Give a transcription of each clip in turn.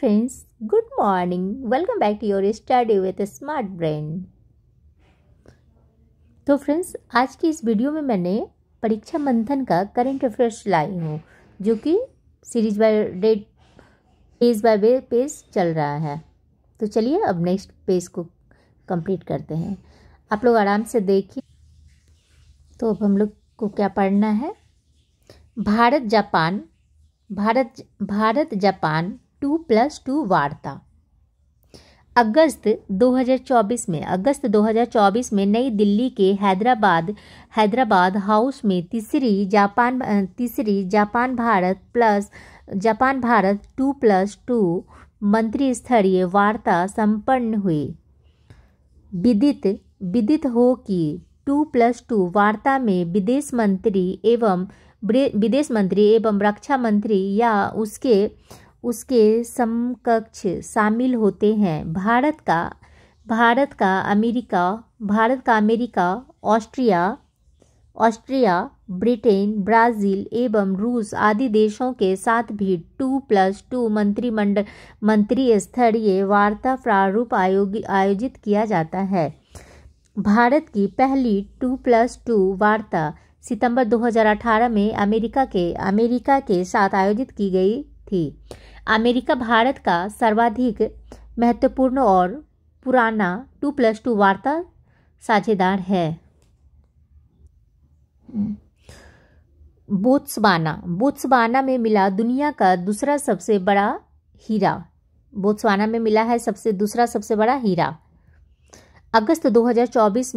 friends, good morning. Welcome back to your study with a smart brain. तो friends, आज की इस video में मैंने परीक्षा मंथन का करंट अफेयर्स लाई हूँ, जो कि series by date page by page चल रहा है। तो चलिए अब नेक्स्ट पेज को कंप्लीट करते हैं। आप लोग आराम से देखिए। तो अब हम लोग को क्या पढ़ना है? भारत जापान 2+2 वार्ता। अगस्त 2024 में नई दिल्ली के हैदराबाद हाउस में तीसरी जापान भारत 2+2 मंत्री स्तरीय वार्ता संपन्न हुई। विदित हो कि 2+2 वार्ता में विदेश मंत्री एवं रक्षा मंत्री या उसके समकक्ष शामिल होते हैं। भारत का अमेरिका, ऑस्ट्रिया, ब्रिटेन, ब्राज़ील एवं रूस आदि देशों के साथ भी 2+2 मंत्री स्तरीय वार्ता प्रारूप आयोजित किया जाता है। भारत की पहली 2+2 वार्ता सितंबर 2018 में अमेरिका के साथ आयोजित की गई थी। अमेरिका भारत का सर्वाधिक महत्वपूर्ण और पुराना 2+2 वार्ता साझेदार है। बोत्सवाना में मिला दुनिया का दूसरा सबसे बड़ा हीरा। बोत्सवाना में मिला है दूसरा सबसे बड़ा हीरा। अगस्त 2024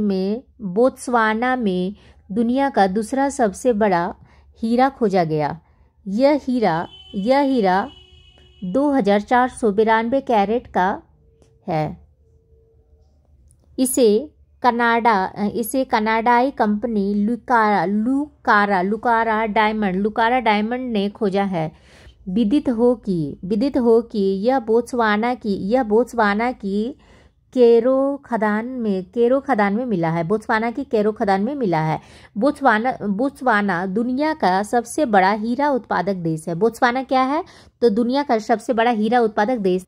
में बोत्सवाना में दुनिया का दूसरा सबसे बड़ा हीरा खोजा गया। यह हीरा 2492 कैरेट का है। इसे कनाडाई कंपनी लुकारा डायमंड ने खोजा है। विदित हो कि यह बोत्सवाना की केरो खदान में मिला है। बोत्सवाना की केरो खदान में मिला है। बोत्सवाना दुनिया का सबसे बड़ा हीरा उत्पादक देश है। बोत्सवाना क्या है? तो दुनिया का सबसे बड़ा हीरा उत्पादक देश।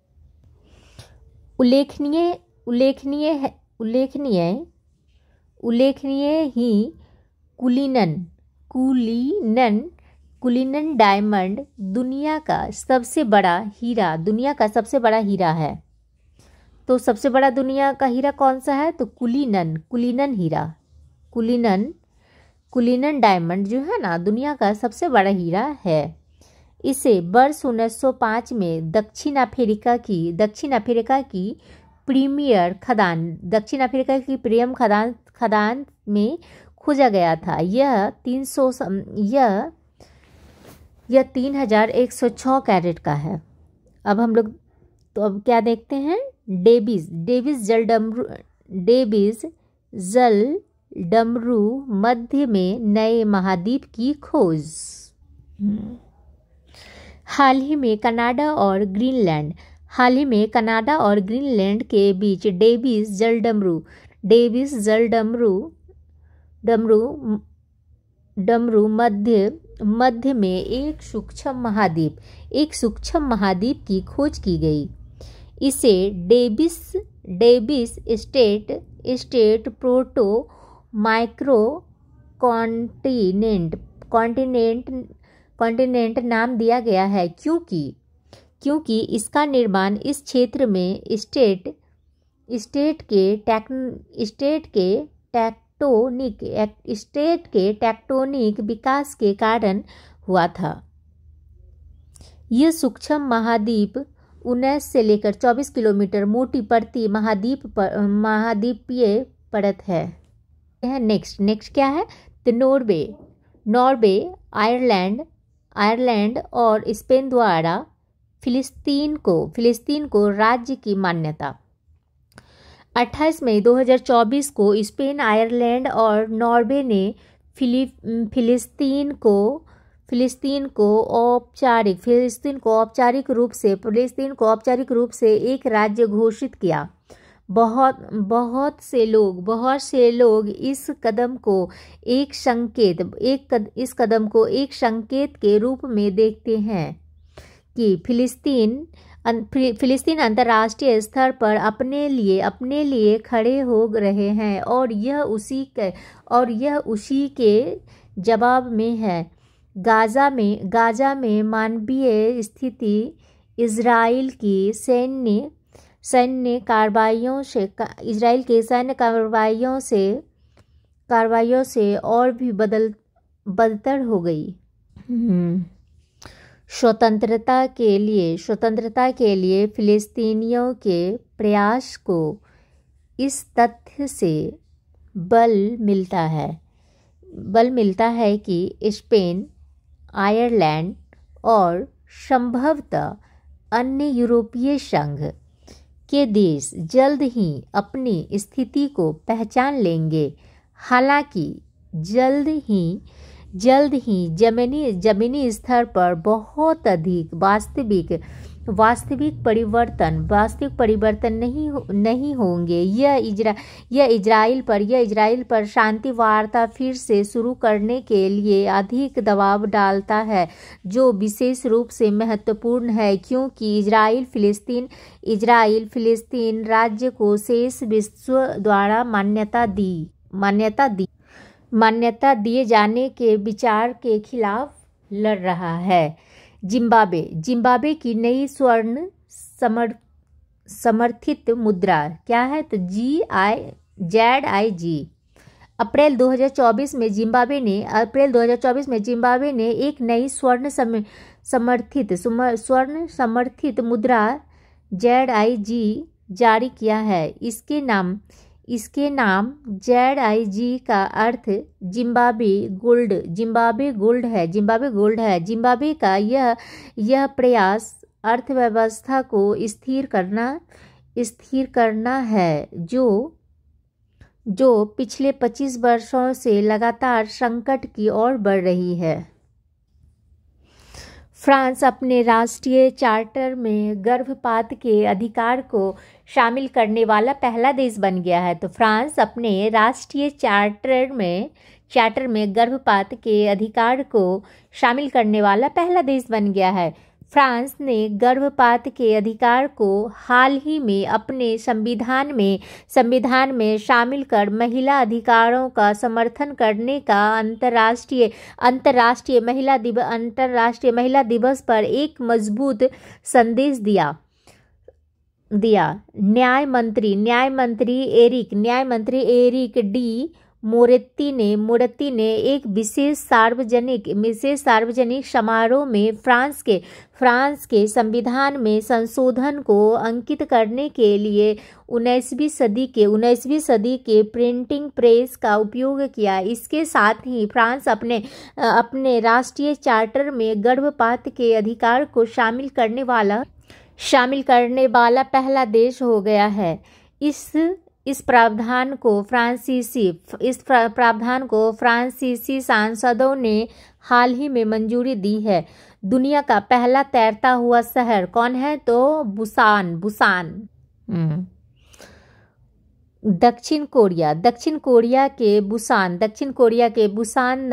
उल्लेखनीय ही कुलीनन डायमंड दुनिया का सबसे बड़ा हीरा है। तो सबसे बड़ा दुनिया का हीरा कौन सा है? तो कुलीनन हीरा। कुलीनन डायमंड जो है ना, दुनिया का सबसे बड़ा हीरा है। इसे वर्ष 1905 में दक्षिण अफ्रीका की प्रीमियर खदान में खोजा गया था। यह 3106 कैरेट का है। अब क्या देखते हैं? डेविस जल डमरू मध्य में नए महाद्वीप की खोज। हाल ही में कनाडा और ग्रीनलैंड के बीच डेविस जल डमरू मध्य में एक सूक्ष्म महाद्वीप की खोज की गई। इसे Davis state proto micro continent नाम दिया गया है, क्योंकि इसका निर्माण इस क्षेत्र में स्टेट के टेक्टोनिक विकास के कारण हुआ था। यह सूक्ष्म महाद्वीप 19 से लेकर 24 किलोमीटर मोटी पड़ती महाद्वीपीय परत है। नेक्स्ट क्या है? तो नॉर्वे, आयरलैंड और स्पेन द्वारा फिलिस्तीन को राज्य की मान्यता। 28 मई 2024 को स्पेन, आयरलैंड और नॉर्वे ने फिलिस्तीन को औपचारिक रूप से एक राज्य घोषित किया। बहुत से लोग इस कदम को एक संकेत के रूप में देखते हैं। कि फिलिस्तीन अंतर्राष्ट्रीय स्तर पर अपने लिए खड़े हो रहे हैं और यह उसी के जवाब में है। गाजा में मानवीय स्थिति इजराइल की सैन्य कार्रवाइयों से और भी बदतर हो गई। स्वतंत्रता के लिए फिलिस्तीनियों के प्रयास को इस तथ्य से बल मिलता है कि स्पेन, आयरलैंड और संभवतः अन्य यूरोपीय संघ के देश जल्द ही अपनी स्थिति को पहचान लेंगे। हालांकि जल्द ही जमीनी स्तर पर बहुत अधिक वास्तविक परिवर्तन नहीं होंगे। यह इजराइल पर शांति वार्ता फिर से शुरू करने के लिए अधिक दबाव डालता है, जो विशेष रूप से महत्वपूर्ण है क्योंकि इजराइल फिलिस्तीन राज्य को शेष विश्व द्वारा मान्यता दिए जाने के विचार के खिलाफ लड़ रहा है। जिम्बाब्वे की नई स्वर्ण समर्थित मुद्रा क्या है? तो ZIG। अप्रैल 2024 में जिम्बाब्वे ने एक नई स्वर्ण समर्थित मुद्रा ZIG जारी किया है। इसके नाम ZIG का अर्थ जिम्बाब्वे गोल्ड है। जिम्बाब्वे का यह प्रयास अर्थव्यवस्था को स्थिर करना है जो पिछले 25 वर्षों से लगातार संकट की ओर बढ़ रही है। फ्रांस अपने राष्ट्रीय चार्टर में गर्भपात के अधिकार को शामिल करने वाला पहला देश बन गया है। तो फ्रांस अपने राष्ट्रीय चार्टर में गर्भपात के अधिकार को शामिल करने वाला पहला देश बन गया है। फ्रांस ने गर्भपात के अधिकार को हाल ही में अपने संविधान में शामिल कर महिला अधिकारों का समर्थन करने का अंतर्राष्ट्रीय महिला दिवस पर एक मजबूत संदेश दिया। न्याय मंत्री एरिक डी मोरेत्ती ने एक विशेष सार्वजनिक समारोह में फ्रांस के संविधान में संशोधन को अंकित करने के लिए 19वीं सदी के प्रिंटिंग प्रेस का उपयोग किया। इसके साथ ही फ्रांस अपने राष्ट्रीय चार्टर में गर्भपात के अधिकार को शामिल करने वाला पहला देश हो गया है। इस प्रावधान को फ्रांसीसी सांसदों ने हाल ही में मंजूरी दी है। दुनिया का पहला तैरता हुआ शहर कौन है? तो बुसान। दक्षिण कोरिया के बुसान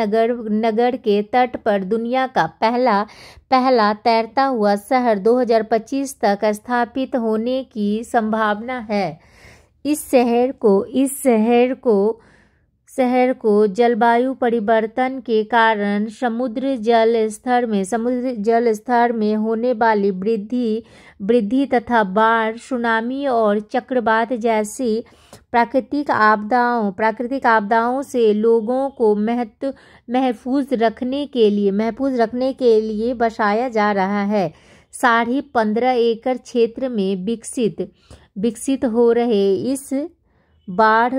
नगर के तट पर दुनिया का पहला तैरता हुआ शहर 2025 तक स्थापित होने की संभावना है। इस शहर को जलवायु परिवर्तन के कारण समुद्र जल स्तर में होने वाली वृद्धि तथा बाढ़, सुनामी और चक्रवात जैसी प्राकृतिक आपदाओं से लोगों को महफूज रखने के लिए बसाया जा रहा है। 15.5 एकड़ क्षेत्र में विकसित हो रहे इस बाढ़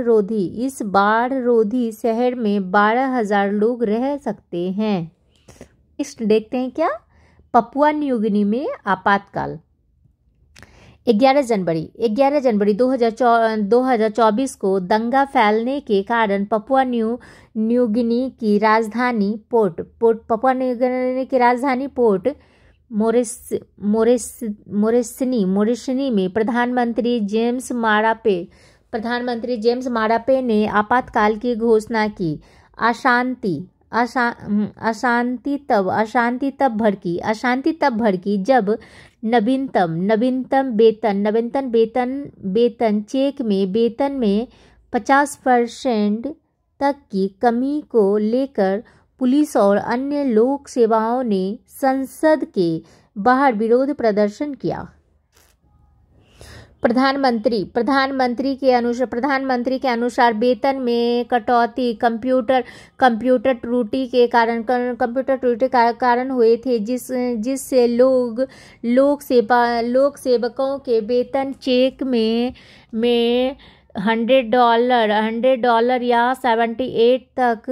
रोधी शहर में 12,000 लोग रह सकते हैं। नेक्स्ट देखते हैं क्या? पपुआ न्यू गिनी में आपातकाल। 11 जनवरी 2024 को दंगा फैलने के कारण पपुआ न्यू गिनी की राजधानी पोर्ट मोरेस्नी में प्रधानमंत्री जेम्स मारापे ने आपातकाल की घोषणा की। अशांति तब भड़की जब नवीनतम वेतन चेक में वेतन में 50% तक की कमी को लेकर पुलिस और अन्य लोक सेवाओं ने संसद के बाहर विरोध प्रदर्शन किया। प्रधानमंत्री के अनुसार वेतन में कटौती कंप्यूटर त्रुटि के कारण हुए थे, जिससे लोक सेवकों के वेतन चेक में $100 या 78 तक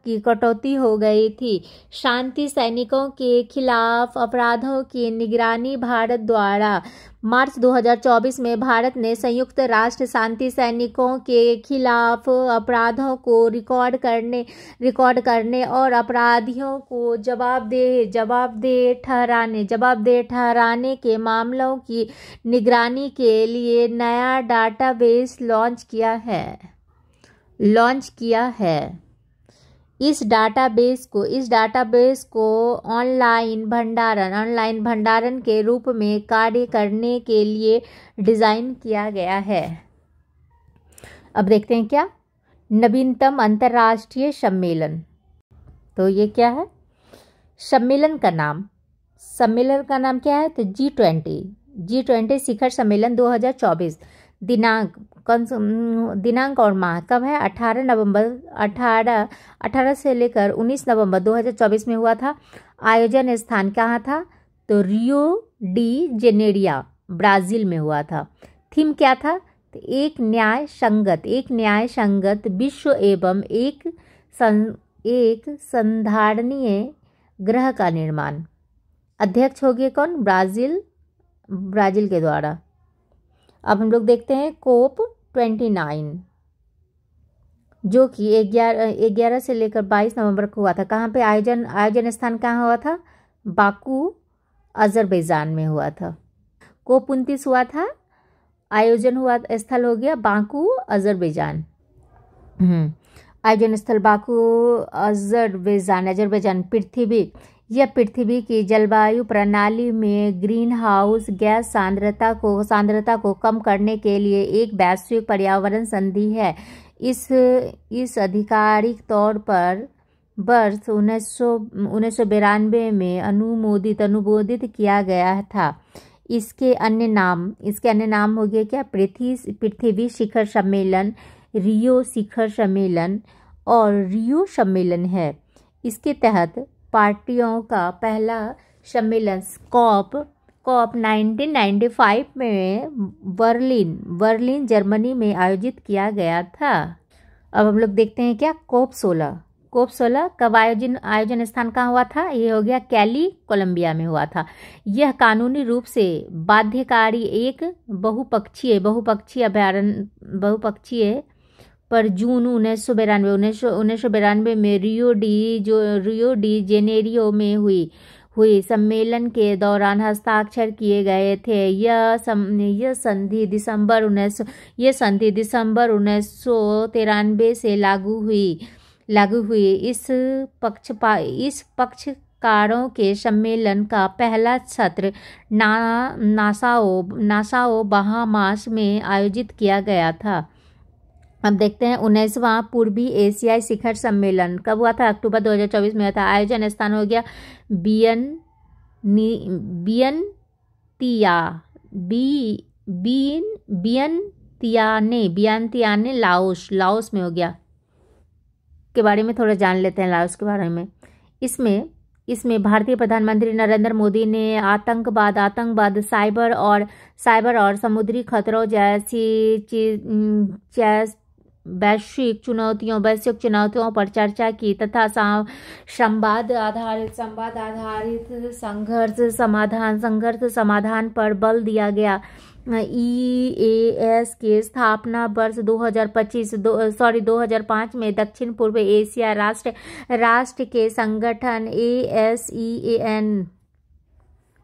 की कटौती हो गई थी। शांति सैनिकों के खिलाफ अपराधों की निगरानी भारत द्वारा मार्च 2024 में भारत ने संयुक्त राष्ट्र शांति सैनिकों के खिलाफ अपराधों को रिकॉर्ड करने और अपराधियों को जवाबदेह ठहराने के मामलों की निगरानी के लिए नया डाटाबेस लॉन्च किया है। इस डाटाबेस को ऑनलाइन भंडारण के रूप में कार्य करने के लिए डिज़ाइन किया गया है। अब देखते हैं क्या नवीनतम अंतर्राष्ट्रीय सम्मेलन। तो ये क्या है सम्मेलन का नाम क्या है? तो G20 शिखर सम्मेलन 2024। दिनांक और माह कब है? 18 से लेकर 19 नवंबर 2024 में हुआ था। आयोजन स्थान कहाँ था? तो रियो डी जेनेरियो ब्राज़ील में हुआ था। थीम क्या था? तो एक न्याय संगत विश्व एवं एक संधारणीय ग्रह का निर्माण। अध्यक्ष हो गए कौन? ब्राज़ील के द्वारा। अब हम लोग देखते हैं कोप 29 जो कि 11 से लेकर 22 नवंबर को हुआ था। कहाँ पे आयोजन स्थान कहाँ हुआ था? बाकू अजरबैजान में हुआ था। कोप 29 हुआ था, आयोजन हुआ स्थल हो गया बाकू अजरबैजान। आयोजन स्थल बाकू अजरबैजान। पृथ्वी की जलवायु प्रणाली में ग्रीन हाउस गैस सांद्रता को कम करने के लिए एक वैश्विक पर्यावरण संधि है। इस आधिकारिक तौर पर वर्ष 1992 में अनुमोदित किया गया था। इसके अन्य नाम हो गए क्या? पृथ्वी शिखर सम्मेलन, रियो शिखर सम्मेलन और रियो सम्मेलन है। इसके तहत पार्टियों का पहला सम्मेलन कॉप 1995 में बर्लिन जर्मनी में आयोजित किया गया था। अब हम लोग देखते हैं क्या कोप 16 कब आयोजन स्थान कहाँ हुआ था? ये हो गया कैली कोलंबिया में हुआ था। यह कानूनी रूप से बाध्यकारी एक बहुपक्षीय पर जून 1992 में रियो डी जेनेरियो में हुई सम्मेलन के दौरान हस्ताक्षर किए गए थे। यह संधि दिसंबर 1993 से लागू हुई। इस पक्षकारों के सम्मेलन का पहला सत्र नासाओ बहामास में आयोजित किया गया था। अब देखते हैं 19वां पूर्वी एशियाई शिखर सम्मेलन कब हुआ था? अक्टूबर 2024 में हुआ था। आयोजन स्थान हो गया बियनतियाने लाओस में हो गया। के बारे में थोड़ा जान लेते हैं लाओस के बारे में। इसमें भारतीय प्रधानमंत्री नरेंद्र मोदी ने आतंकवाद साइबर और समुद्री खतरों जैसी वैश्विक चुनौतियों पर चर्चा की तथा संवाद आधारित संघर्ष समाधान पर बल दिया गया। EAS की स्थापना वर्ष 2005 में दक्षिण पूर्व एशिया राष्ट्र के संगठन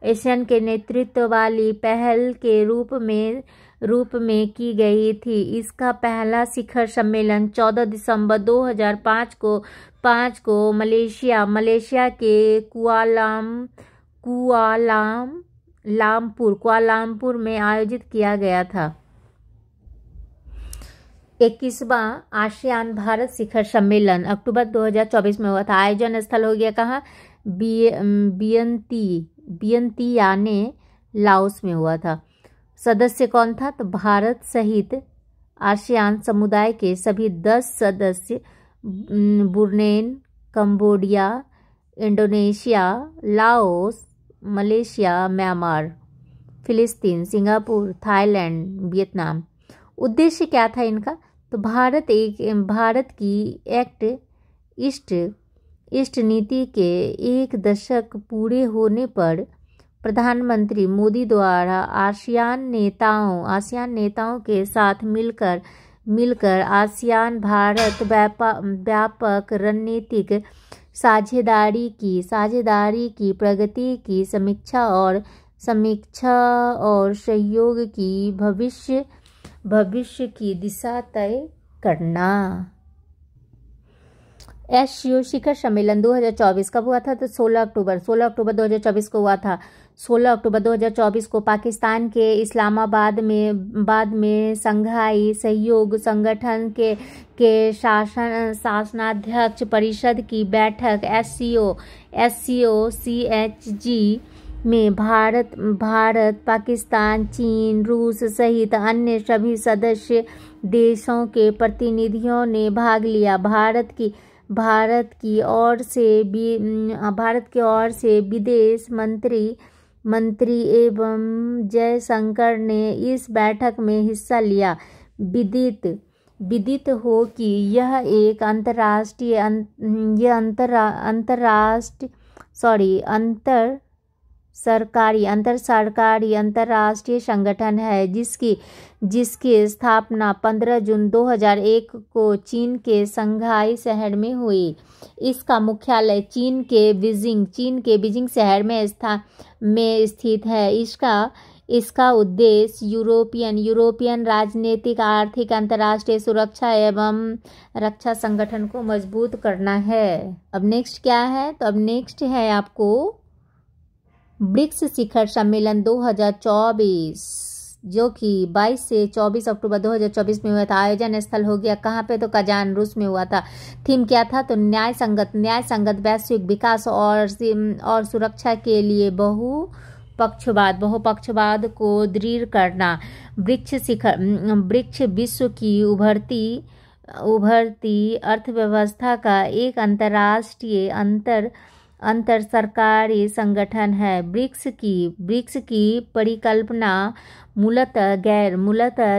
ASEAN के नेतृत्व वाली पहल के रूप में रूप में की गई थी। इसका पहला शिखर सम्मेलन 14 दिसंबर 2005 को मलेशिया के कुआलालंपुर में आयोजित किया गया था। 21वां आसियान भारत शिखर सम्मेलन अक्टूबर 2024 में हुआ था। आयोजन स्थल हो गया कहाँ? वियंतियाने लाओस में हुआ था। सदस्य कौन था? तो भारत सहित आसियान समुदाय के सभी 10 सदस्य Brunei, Cambodia, Indonesia, Laos, Malaysia, Myanmar, फिलिस्तीन, सिंगापुर, थाईलैंड, वियतनाम। उद्देश्य क्या था इनका? तो भारत की एक्ट ईस्ट नीति के 1 दशक पूरे होने पर प्रधानमंत्री मोदी द्वारा आसियान नेताओं के साथ मिलकर आसियान भारत व्यापक रणनीतिक साझेदारी की प्रगति की समीक्षा और सहयोग की भविष्य की दिशा तय करना। एससीओ शिखर सम्मेलन 2024 कब हुआ था? तो 16 अक्टूबर 2024 को हुआ था। 16 अक्टूबर 2024 को पाकिस्तान के इस्लामाबाद में संघाई सहयोग संगठन के शासनाध्यक्ष परिषद की बैठक एससीओ CHG में भारत, पाकिस्तान, चीन, रूस सहित अन्य सभी सदस्य देशों के प्रतिनिधियों ने भाग लिया। भारत की ओर से विदेश मंत्री एवं जयशंकर ने इस बैठक में हिस्सा लिया। विदित हो कि यह एक अंतर सरकारी अंतर्राष्ट्रीय संगठन है जिसकी स्थापना 15 जून 2001 को चीन के शंघाई शहर में हुई। इसका मुख्यालय चीन के बीजिंग शहर में स्थित है। इसका उद्देश्य यूरोपियन राजनीतिक, आर्थिक, अंतर्राष्ट्रीय सुरक्षा एवं रक्षा संगठन को मजबूत करना है। अब नेक्स्ट क्या है? तो अब नेक्स्ट है आपको ब्रिक्स शिखर सम्मेलन 2024, जो कि 22 से 24 अक्टूबर 2024 में हुआ था। आयोजन स्थल हो गया कहाँ पे? तो कजान, रूस में हुआ था। थीम क्या था? तो न्याय संगत वैश्विक विकास और सुरक्षा के लिए बहुपक्षवाद को दृढ़ करना। ब्रिक्स विश्व की उभरती अर्थव्यवस्था का एक अंतर्राष्ट्रीय अंतर सरकारी संगठन है। ब्रिक्स की परिकल्पना मूलतः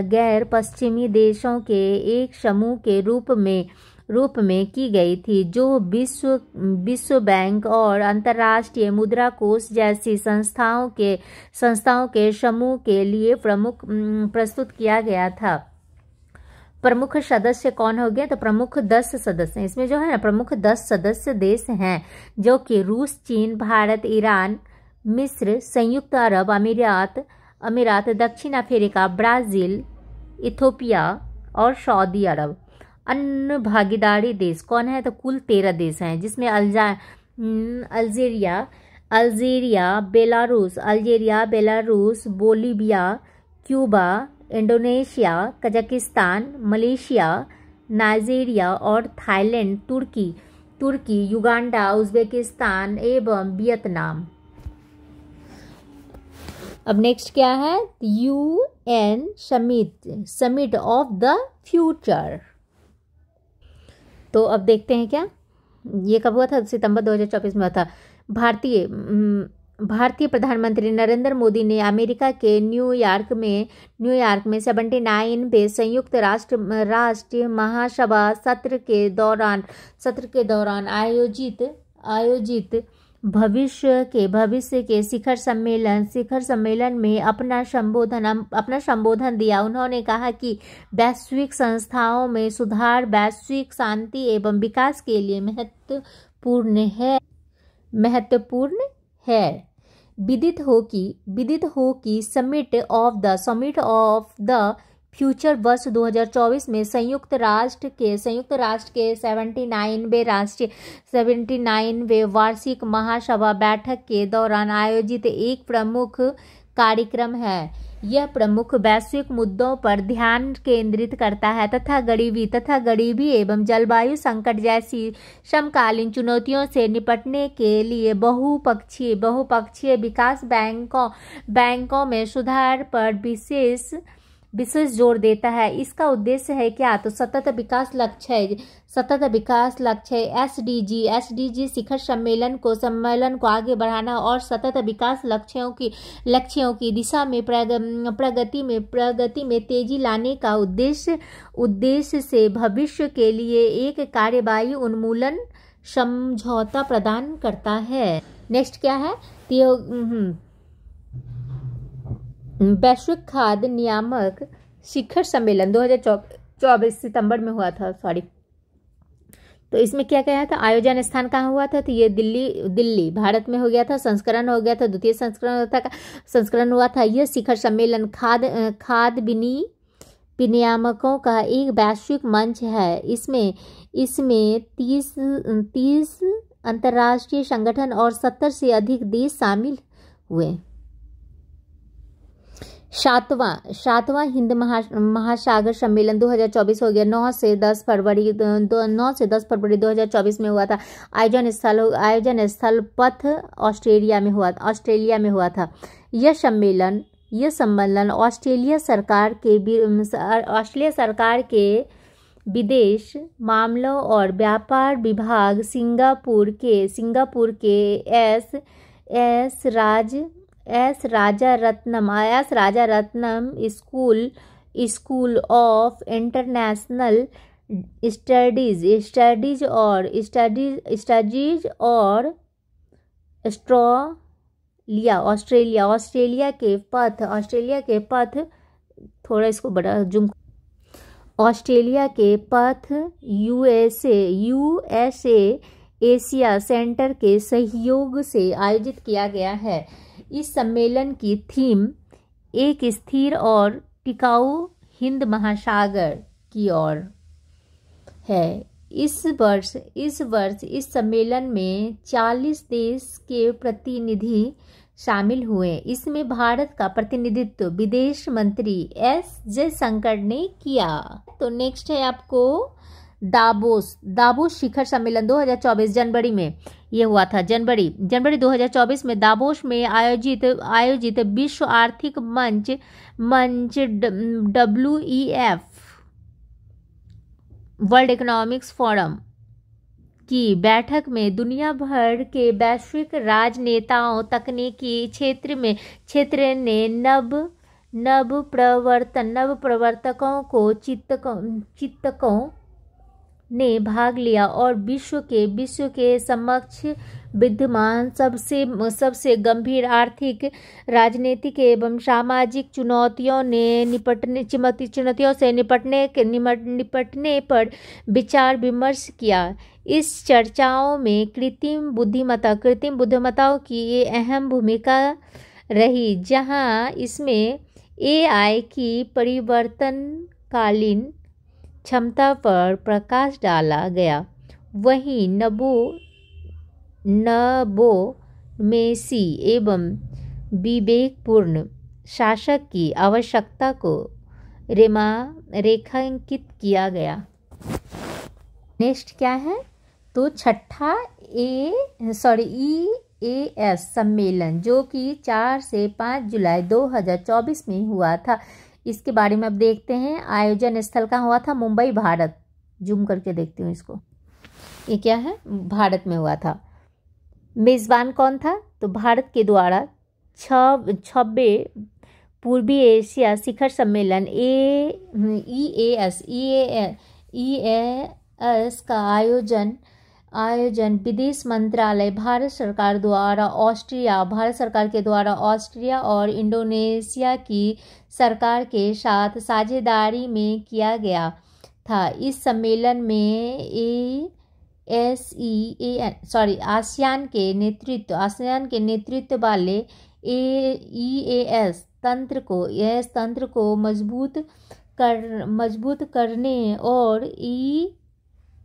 गैर पश्चिमी देशों के एक समूह के रूप में की गई थी, जो विश्व बैंक और अंतर्राष्ट्रीय मुद्रा कोष जैसी संस्थाओं के समूह के लिए प्रस्तुत किया गया था। प्रमुख सदस्य कौन हो गए? तो प्रमुख 10 सदस्य हैं। इसमें जो है ना प्रमुख 10 सदस्य देश हैं, जो कि रूस, चीन, भारत, ईरान, मिस्र, संयुक्त अरब अमीरात, दक्षिण अफ्रीका, ब्राज़ील, इथियोपिया और सऊदी अरब। अन्य भागीदारी देश कौन है? तो कुल 13 देश हैं, जिसमें Algeria, Belarus, Bolivia, Cuba, Indonesia, Kazakhstan, Malaysia, Nigeria और थाईलैंड, तुर्की, युगांडा, उज़्बेकिस्तान एवं वियतनाम। अब नेक्स्ट क्या है? UN summit of the future. तो अब देखते हैं क्या ये कब हुआ था? सितंबर 2024 में हुआ था। भारतीय प्रधानमंत्री नरेंद्र मोदी ने अमेरिका के न्यूयॉर्क में 79वें संयुक्त राष्ट्र महासभा सत्र के दौरान आयोजित भविष्य के शिखर सम्मेलन में अपना संबोधन दिया। उन्होंने कहा कि वैश्विक संस्थाओं में सुधार वैश्विक शांति एवं विकास के लिए महत्वपूर्ण है। विदित हो कि समिट ऑफ द फ्यूचर वर्ष 2024 में संयुक्त राष्ट्र के 79वें वार्षिक महासभा बैठक के दौरान आयोजित एक प्रमुख कार्यक्रम है। यह प्रमुख वैश्विक मुद्दों पर ध्यान केंद्रित करता है तथा गरीबी एवं जलवायु संकट जैसी समकालीन चुनौतियों से निपटने के लिए बहुपक्षीय विकास बैंकों में सुधार पर विशेष जोर देता है। इसका उद्देश्य है क्या? तो सतत विकास लक्ष्य एसडीजी शिखर सम्मेलन को आगे बढ़ाना और सतत विकास लक्ष्यों की दिशा में प्रगति में तेजी लाने का उद्देश्य से भविष्य के लिए एक कार्रवाई उन्मूलन समझौता प्रदान करता है। नेक्स्ट क्या है? वैश्विक खाद्य नियामक शिखर सम्मेलन 2024 सितंबर में हुआ था। तो इसमें क्या कहा था? आयोजन स्थान कहाँ हुआ था? तो ये दिल्ली भारत में हो गया था। संस्करण हो गया था, द्वितीय संस्करण हुआ था। यह शिखर सम्मेलन खाद्य विनियामकों का एक वैश्विक मंच है। इसमें 30 अंतर्राष्ट्रीय संगठन और 70 से अधिक देश शामिल हुए। सातवां हिंद महासागर सम्मेलन 2024 हो गया। 9 से 10 फरवरी 2024 में हुआ था। आयोजन स्थल पथ ऑस्ट्रेलिया में हुआ था। यह सम्मेलन ऑस्ट्रेलिया सरकार के विदेश मामलों और व्यापार विभाग सिंगापुर के S Rajaratnam school of international studies और ऑस्ट्रेलिया के पथ थोड़ा इसको बड़ा जूम। ऑस्ट्रेलिया के पथ यूएसए एशिया सेंटर के सहयोग से आयोजित किया गया है। इस सम्मेलन की थीम एक स्थिर और टिकाऊ हिंद महासागर की ओर है। इस वर्ष इस सम्मेलन में 40 देश के प्रतिनिधि शामिल हुए। इसमें भारत का प्रतिनिधित्व विदेश मंत्री एस जयशंकर ने किया। तो नेक्स्ट है आपको दावोस शिखर सम्मेलन 2024 जनवरी में ये हुआ था। जनवरी 2024 में दावोस में आयोजित विश्व आर्थिक मंच WEF वर्ल्ड इकोनॉमिक्स फोरम की बैठक में दुनिया भर के वैश्विक राजनेताओं तकनीकी क्षेत्र ने नव प्रवर्तकों चिंतकों ने भाग लिया और विश्व के समक्ष विद्यमान सबसे गंभीर आर्थिक, राजनीतिक एवं सामाजिक चुनौतियों से निपटने पर विचार विमर्श किया। इस चर्चाओं में कृत्रिम बुद्धिमत्ताओं की ये अहम भूमिका रही, जहां इसमें AI की परिवर्तनकालीन क्षमता पर प्रकाश डाला गया। वहीं नवोन्मेषी एवं विवेकपूर्ण शासक की आवश्यकता को रेखांकित किया गया। नेक्स्ट क्या है? तो छठा EAS सम्मेलन जो कि 4 से 5 जुलाई 2024 में हुआ था। इसके बारे में अब देखते हैं। आयोजन स्थल कहाँ हुआ था? मुंबई, भारत। जूम करके देखती हूँ इसको। ये क्या है? भारत में हुआ था। मेज़बान कौन था? तो भारत के द्वारा 26वें पूर्वी एशिया शिखर सम्मेलन EAS का आयोजन विदेश मंत्रालय भारत सरकार के द्वारा ऑस्ट्रिया और इंडोनेशिया की सरकार के साथ साझेदारी में किया गया था। इस सम्मेलन में आसियान के नेतृत्व वाले EAS तंत्र को मजबूत करने और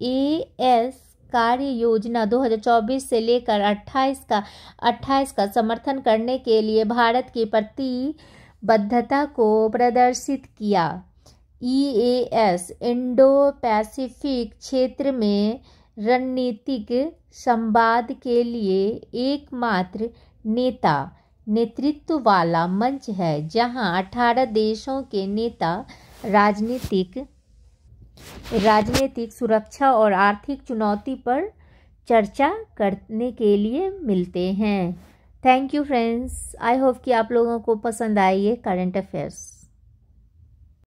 EAS कार्य योजना 2024 से लेकर 28 का समर्थन करने के लिए भारत की प्रतिबद्धता को प्रदर्शित किया। EAS इंडो पैसिफिक क्षेत्र में रणनीतिक संवाद के लिए एकमात्र नेतृत्व वाला मंच है जहां 18 देशों के नेता राजनीतिक, सुरक्षा और आर्थिक चुनौती पर चर्चा करने के लिए मिलते हैं। Thank you friends, I hope कि आप लोगों को पसंद आई ये करंट अफेयर्स।